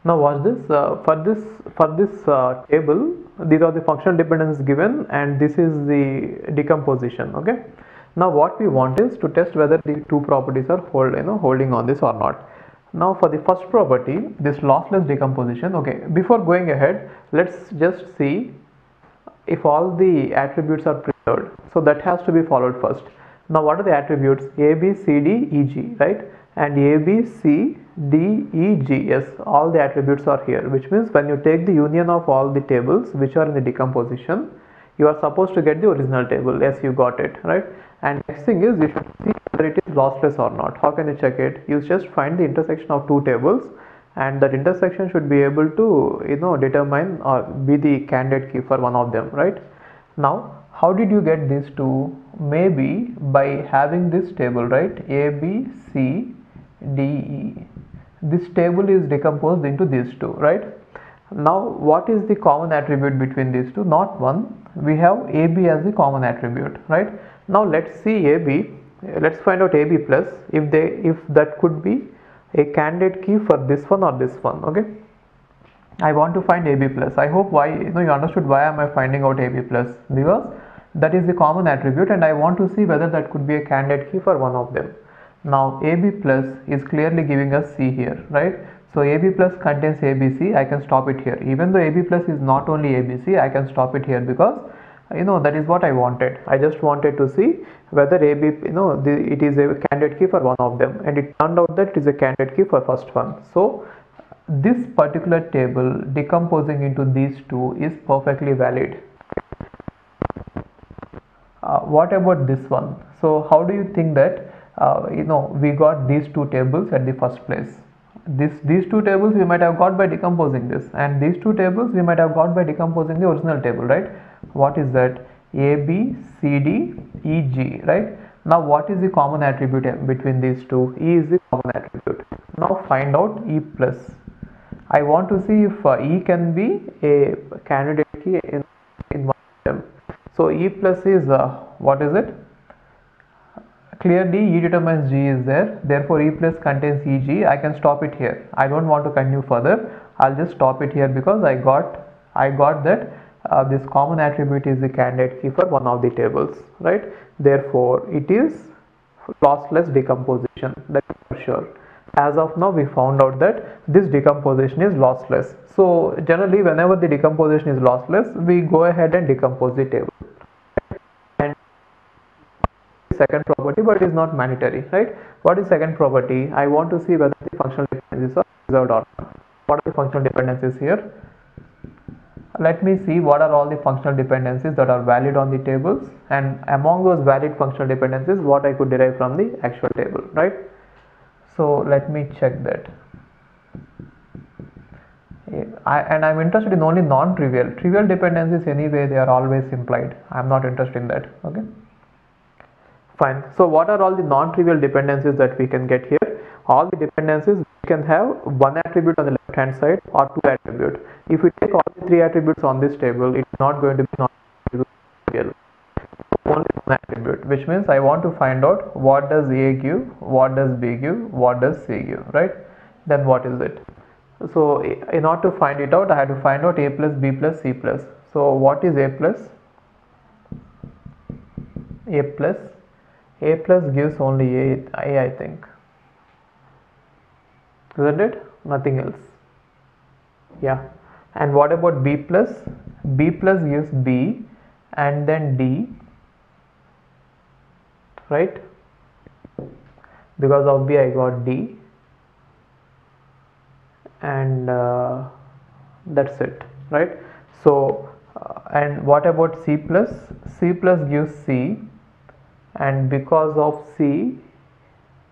Now watch this. For this table, these are the functional dependencies given, and this is the decomposition. Okay. Now what we want is to test whether the two properties are holding on this or not. Now for the first property, this lossless decomposition. Okay. Before going ahead, let's just see if all the attributes are preserved. So that has to be followed first. Now what are the attributes? A, B, C, D, E, G, right? And A, B, C, D, E, G, yes, all the attributes are here, which means when you take the union of all the tables which are in the decomposition, you are supposed to get the original table. Yes, you got it, right? And next thing is you should see whether it is lossless or not. How can you check it? You just find the intersection of two tables, and that intersection should be able to determine or be the candidate key for one of them, right? Now how did you get these two? Maybe by having this table, right? A, B, C, D, E. This table is decomposed into these two, right? Now what is the common attribute between these two? Not one. We have AB as the common attribute, right? Now let's see AB. Let's find out AB plus if that could be a candidate key for this one or this one. Okay, I want to find AB plus. I hope you understood why am I finding out AB plus, because that is the common attribute and I want to see whether that could be a candidate key for one of them. Now AB plus is clearly giving us C here, right? So AB plus contains ABC. I can stop it here. Even though AB plus is not only ABC, I can stop it here because that is what I wanted. I just wanted to see whether AB it is a candidate key for one of them, and it turned out that it is a candidate key for first one. So this particular table decomposing into these two is perfectly valid. What about this one? So how do you think that we got these two tables at the first place? These two tables we might have got by decomposing this, and these two tables we might have got by decomposing the original table, right? What is that? A, B, C, D, E, G, right? Now what is the common attribute between these two? E is the common attribute. Now find out E plus. I want to see if E can be a candidate key in one of them. So E plus is what is it? Clearly E determines G is there, therefore E plus contains EG. I can stop it here. I don't want to continue further. I'll just stop it here because I got that this common attribute is the candidate key for one of the tables, right? Therefore it is lossless decomposition, that is for sure. As of now we found out that this decomposition is lossless. So generally whenever the decomposition is lossless, we go ahead and decompose the table. And second property, but it is not mandatory, right? What is second property? I want to see whether the functional dependencies are preserved or not. What are the functional dependencies here? Let me see what are all the functional dependencies that are valid on the tables, and among those valid functional dependencies what I could derive from the actual table, right? So let me check that. I'm interested in only non-trivial. Trivial dependencies anyway, they are always implied. I'm not interested in that. Okay, fine. So what are all the non-trivial dependencies that we can get here? All the dependencies we can have one attribute on the left hand side or two attributes. If we take all the three attributes on this table, it's not going to be non-trivial. Only one attribute, which means I want to find out what does A give, what does B give, what does C give, right? Then what is it? So in order to find it out, I had to find out A plus, B plus, C plus. So what is A plus? A plus gives only A, I think, isn't it? Nothing else. Yeah. And what about B plus? B plus gives B and then D, right? Because of B I got D, and that's it, right? So and what about C plus? C plus gives C, and because of C,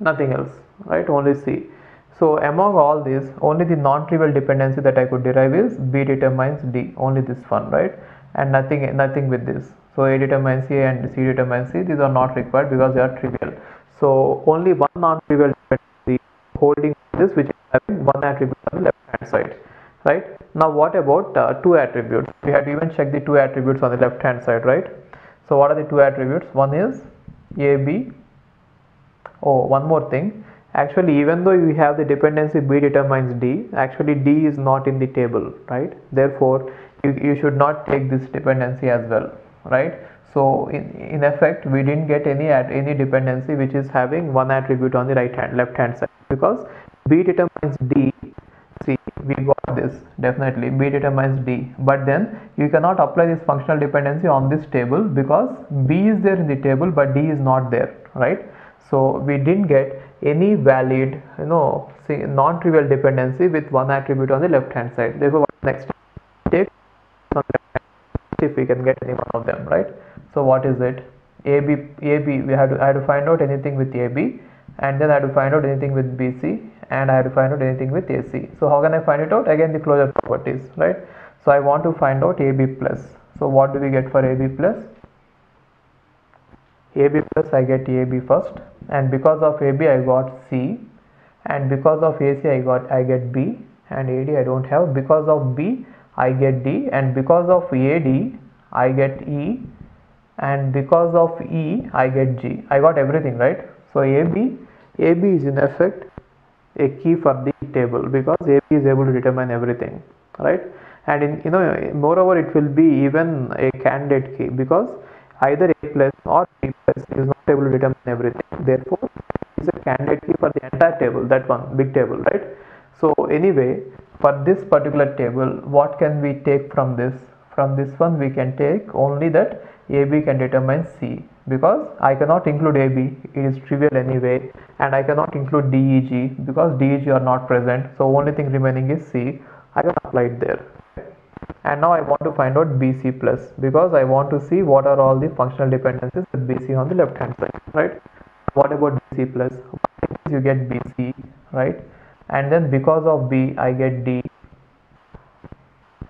nothing else, right? Only C. So among all these, only the non-trivial dependency that I could derive is B determines D, only this one, right? And nothing with this. So A determines A and C determines C, these are not required because they are trivial. So only one non-trivial dependency holding this, which is having one attribute on the left hand side, right? Now what about two attributes? We had even checked the two attributes on the left hand side, right? So what are the two attributes? One is AB. Oh, one more thing. Actually, even though we have the dependency B determines D, actually D is not in the table, right? Therefore, you should not take this dependency as well, right? So in effect, we didn't get any dependency which is having one attribute on the left hand side, because B determines D. See, we got this, definitely B determines D, but then you cannot apply this functional dependency on this table because B is there in the table but D is not there, right? So we didn't get any valid, non-trivial dependency with one attribute on the left hand side. Therefore, what next? Take on the left hand, if we can get any one of them, right? So what is it? AB, I had to find out anything with AB, and then I had to find out anything with BC, and I had to find out anything with AC. So how can I find it out? Again, the closure properties, right? So I want to find out AB plus. So what do we get for AB plus? AB plus, I get AB first, and because of AB I got C, and because of AC I get B, and AD I don't have. Because of B I get D, and because of AD I get E, and because of E I get G. I got everything, right? So AB is in effect a key for the table because AB is able to determine everything, right? And moreover, it will be even a candidate key because either A plus or B plus is not able to determine everything. Therefore, it is a candidate key for the entire table, that one big table, right? So anyway, for this particular table, what can we take from this? From this one, we can take only that AB can determine C, because I cannot include AB, it is trivial anyway, and I cannot include DEG because DEG are not present. So only thing remaining is C. I can apply it there. And now I want to find out BC plus because I want to see what are all the functional dependencies with BC on the left hand side, right? What about BC plus? You get BC, right? And then because of B I get D,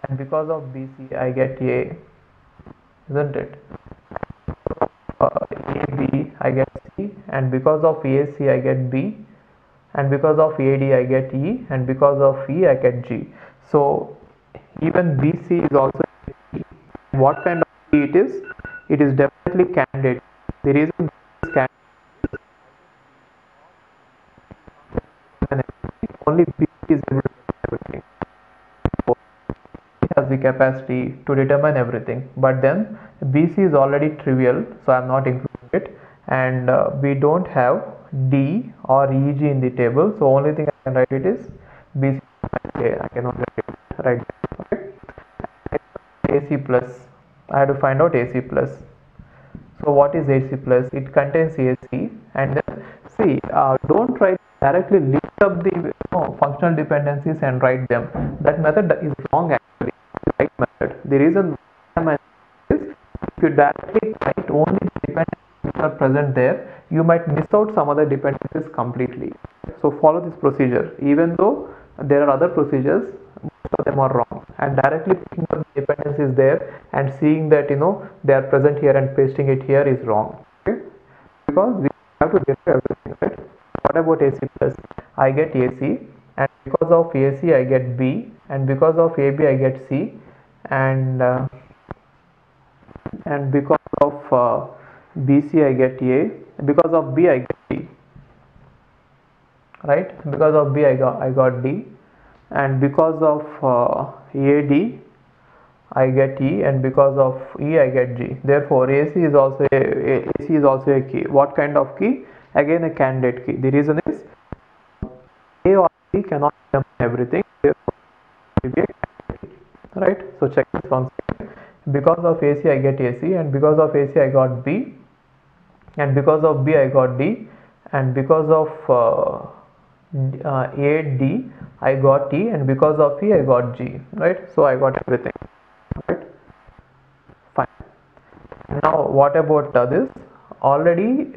and because of BC I get A, isn't it? AB I get C, and because of AC I get B, and because of AD I get E, and because of E I get G. So even BC is also E. What kind of key it is? It is definitely candidate. The reason it is candidate, only B is able to determine everything. So it has the capacity to determine everything, but then BC is already trivial, so I am not including it, and we don't have D or EG in the table, so only thing I can write it is BC. I cannot write it right there. Okay. AC plus, I have to find out AC plus. So what is AC plus? It contains AC, and then see, don't try to directly lift up the functional dependencies and write them. That method is wrong actually. The right method. The reason is if you directly write only the dependencies which are present there, you might miss out some other dependencies completely. So follow this procedure. Even though there are other procedures, most of them are wrong, and directly picking up the dependencies there and seeing that they are present here and pasting it here is wrong. Okay, because we have to derive everything, right? What about AC plus? I get AC, and because of AC I get B, and because of AB I get C, and because of BC I get A, because of B I get D, right? Because of B I got D, and because of AD I get E, and because of E I get G. Therefore AC is also a key. What kind of key? Again a candidate key. The reason is A or B cannot determine everything, therefore it will be a candidate key, right? So check this once again. Because of AC I get AC, and because of AC I got B, and because of B I got D, and because of AD I got E, and because of E I got G, right? So I got everything, right? Fine. Now what about this? Already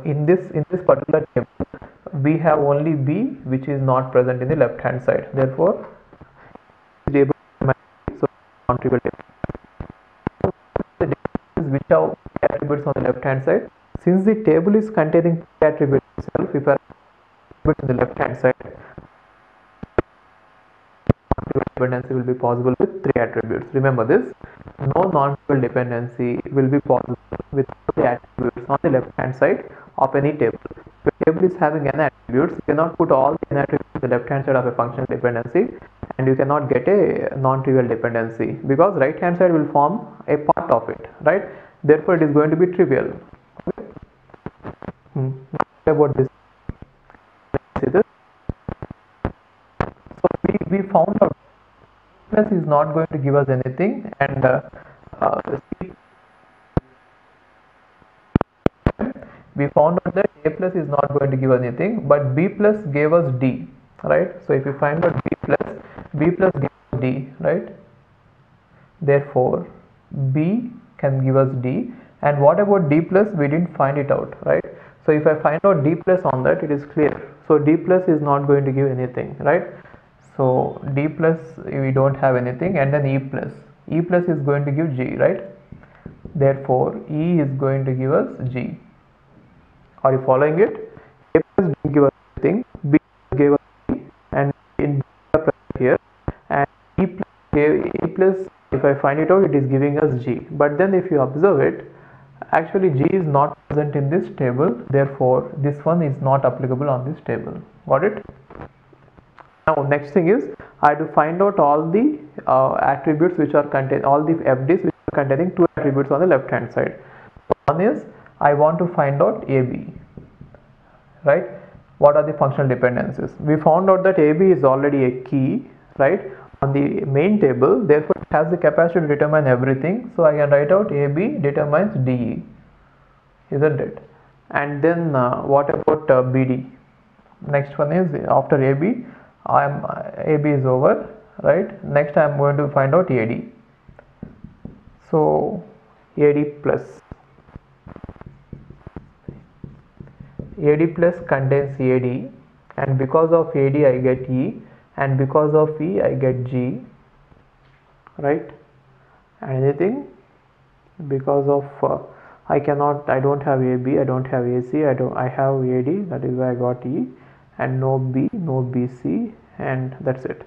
in this particular table we have only B which is not present in the left hand side. Therefore table so non-trivial table. The difference which are attributes on the left hand side. Since the table is containing attributes itself, if I put on the left hand side, dependency will be possible with 3 attributes. Remember this, no non-trivial dependency will be possible with the attributes on the left hand side of any table. If table is having n attributes, you cannot put all the n attributes to the left hand side of a functional dependency, and you cannot get a non-trivial dependency, because right hand side will form a part of it, right? Therefore it is going to be trivial. What about this? See this? So we found out plus is not going to give us anything, and we found out that a plus is not going to give anything, but b plus gave us d, right? So if we find out b plus gives us d, right? Therefore b can give us d. And what about d plus? We didn't find it out, right? So if I find out d plus on that, it is clear. So d plus is not going to give anything, right? So d plus we don't have anything, and then e plus is going to give g, right? Therefore e is going to give us g. Are you following it? A plus didn't give us anything, b gave us g, and in here, and e plus, if I find it out, it is giving us g. But then if you observe it, actually g is not present in this table, therefore this one is not applicable on this table. Got it? Now next thing is, I have to find out all the attributes which are contained, all the FDs which are containing two attributes on the left hand side. One is, I want to find out AB, right? What are the functional dependencies? We found out that AB is already a key, right, on the main table, therefore it has the capacity to determine everything. So I can write out AB determines DE, isn't it? And then what about BD? Next one is, after AB, AB is over, right? Next I am going to find out AD. So AD plus contains AD, and because of AD I get E, and because of E I get G, right? And anything because of I don't have AB, I don't have AC, I have AD, that is why I got E, and no B, no BC, and that's it.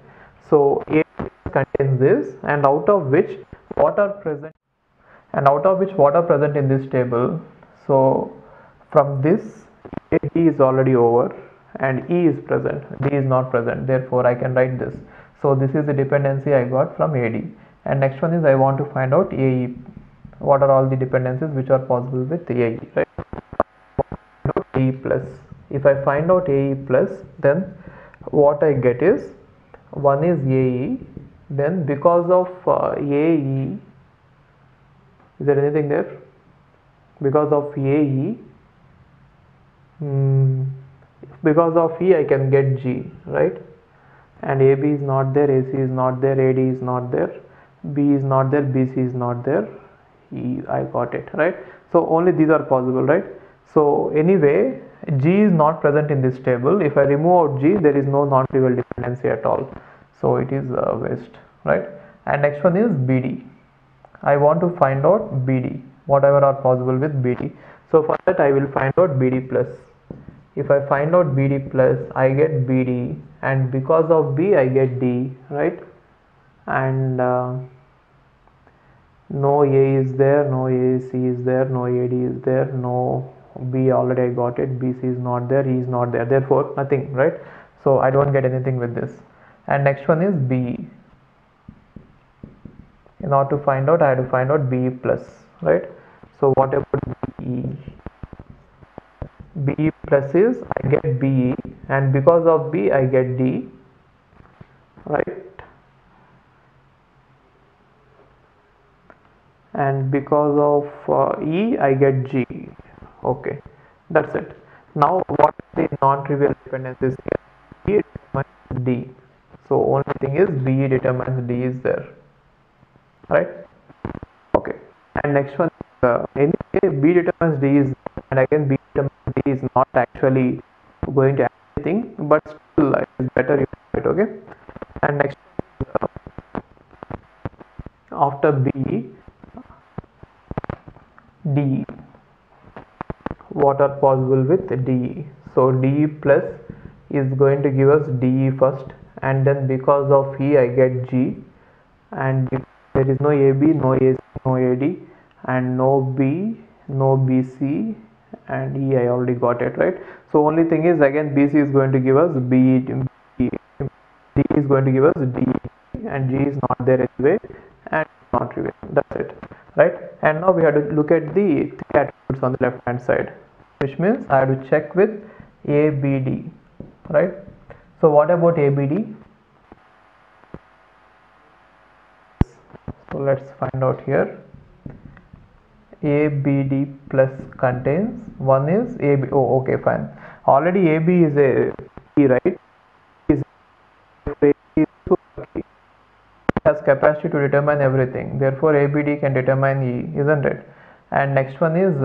So A contains this, and out of which what are present in this table. So from this, AD is already over and E is present, D is not present, therefore I can write this. So this is the dependency I got from AD. And next one is, I want to find out AE. What are all the dependencies which are possible with AE, right? AE plus. If I find out AE plus, then what I get is, one is AE, then because of AE, is there anything there? Because of AE, because of E I can get G, right? And AB is not there, AC is not there, AD is not there, B is not there, BC is not there, E, I got it, right? So only these are possible, right? So anyway, G is not present in this table. If I remove out G, there is no non-trivial dependency at all, so it is waste, right? And next one is BD. I want to find out BD, whatever are possible with BD. So for that I will find out BD plus. If I find out BD plus, I get BD, and because of B I get D, right? And no A is there, no AC is there, no AD is there, no B, already I got it, BC is not there, E is not there, therefore nothing, right? So I don't get anything with this. And next one is BE. In order to find out, I have to find out BE plus, right? So what about BE? BE plus is, I get BE, and because of B I get D, right? And because of E I get G. Okay, that's it. Now what are the non-trivial dependencies here? E determines D. So only thing is B determines D is there, right? Okay. And next one, anyway B determines D is, and again B determines D is not actually going to add anything, but still it is better if you do it, okay? And next, after B, D. What are possible with DE? So DE plus is going to give us DE first, and then because of E I get G, and there is no AB, no AC, no AD, and no B, no BC, and E I already got it, right? So only thing is, again, BC is going to give us B, D is going to give us D, and G is not there anyway, and not revealed. That's it, right? And now we have to look at the three attributes on the left hand side, which means I have to check with ABD, right? So what about ABD? So let's find out here. ABD plus contains, one is AB. Oh, okay, fine. Already AB is a key, right? Is has capacity to determine everything. Therefore, ABD can determine E, isn't it? And next one is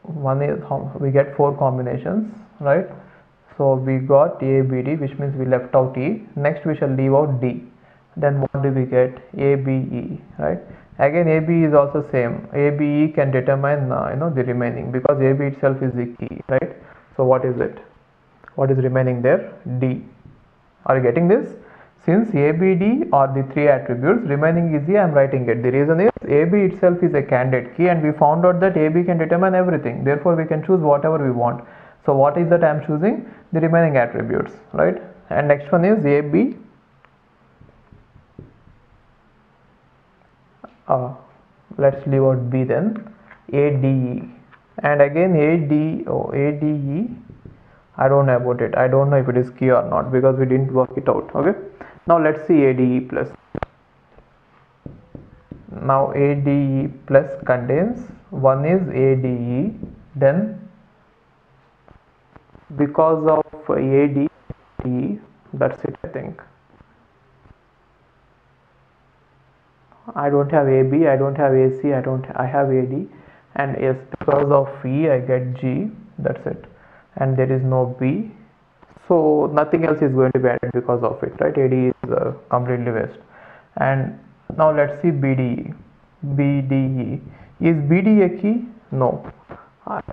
one is how we get 4 combinations, right? So we got ABD, which means we left out E. Next we shall leave out D. Then what do we get? ABE, right? Again, AB is also same. ABE can determine the remaining, because AB itself is the key, right? So what is it? What is remaining there? D. Are you getting this? Since ABD are the 3 attributes, remaining is E, I am writing it. The reason is AB itself is a candidate key, and we found out that AB can determine everything. Therefore, we can choose whatever we want. So what is that I am choosing? The remaining attributes, right? And next one is AB. Let's leave out B then. ADE, and again ADE. I don't know about it. I don't know if it is key or not, because we didn't work it out. Okay. Now let's see ADE plus. Now ADE plus contains, one is ADE, then because of ADE, that's it, I think. I don't have AB, I don't have AC, I have AD, and yes, because of E I get G, that's it, and there is no B, so nothing else is going to be added because of it, right? AD is completely waste. And now let's see BDE. BDE, is BDE a key? No,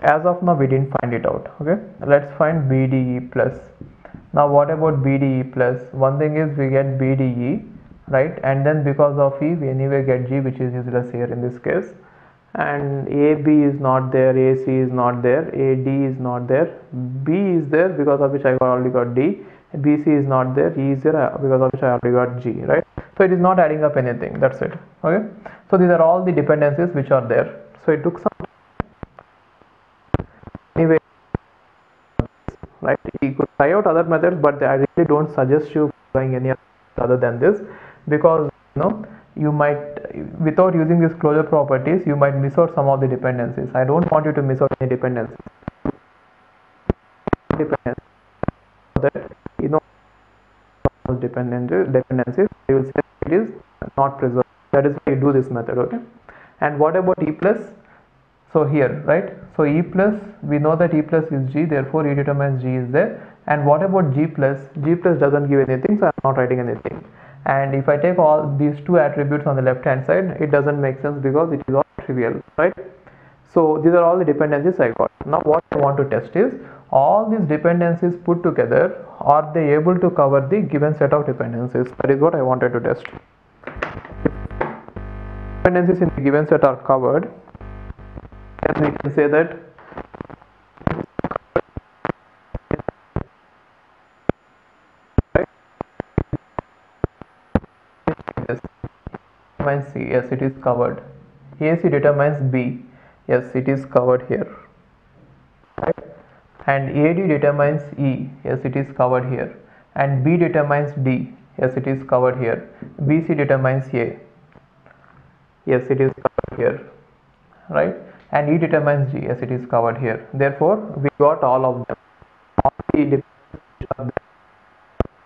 as of now we didn't find it out. Okay, let's find BDE plus. Now what about BDE plus? One thing is we get BDE, right? And then because of E we anyway get G, which is useless here in this case. And AB is not there, AC is not there, AD is not there, B is there, because of which I already got D, BC is not there, E is there, because of which I already got G, right? So it is not adding up anything, that's it. Okay, so these are all the dependencies which are there. So it took some anyway, right? You could try out other methods, but I really don't suggest you trying any other than this, because you might, without using these closure properties, you might miss out some of the dependencies. I don't want you to miss out any dependencies. That dependencies, you will say it is not preserved. That is why you do this method. Okay. And what about E plus? So here, right? So E plus, we know that E plus is G, therefore E determines G is there. And what about G plus? G plus doesn't give anything, so I am not writing anything. And if I take all these 2 attributes on the left hand side, it doesn't make sense, because it is all trivial, right? So these are all the dependencies I got. Now what I want to test is, all these dependencies put together, are they able to cover the given set of dependencies? That is what I wanted to test. If dependencies in the given set are covered, then we can say that determines C, yes, it is covered. AC determines B, yes, it is covered here, right? And AD determines E, yes, it is covered here. And B determines D, yes, it is covered here. BC determines A, yes, it is covered here, right? And E determines G, yes, it is covered here. Therefore we got all of them. All the dependencies are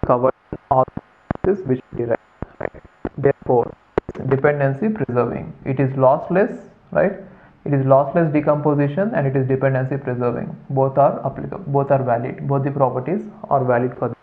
covered, all this which we derive, right? Therefore dependency preserving, it is lossless, right? It is lossless decomposition, and it is dependency preserving. Both are applicable, both are valid, both the properties are valid for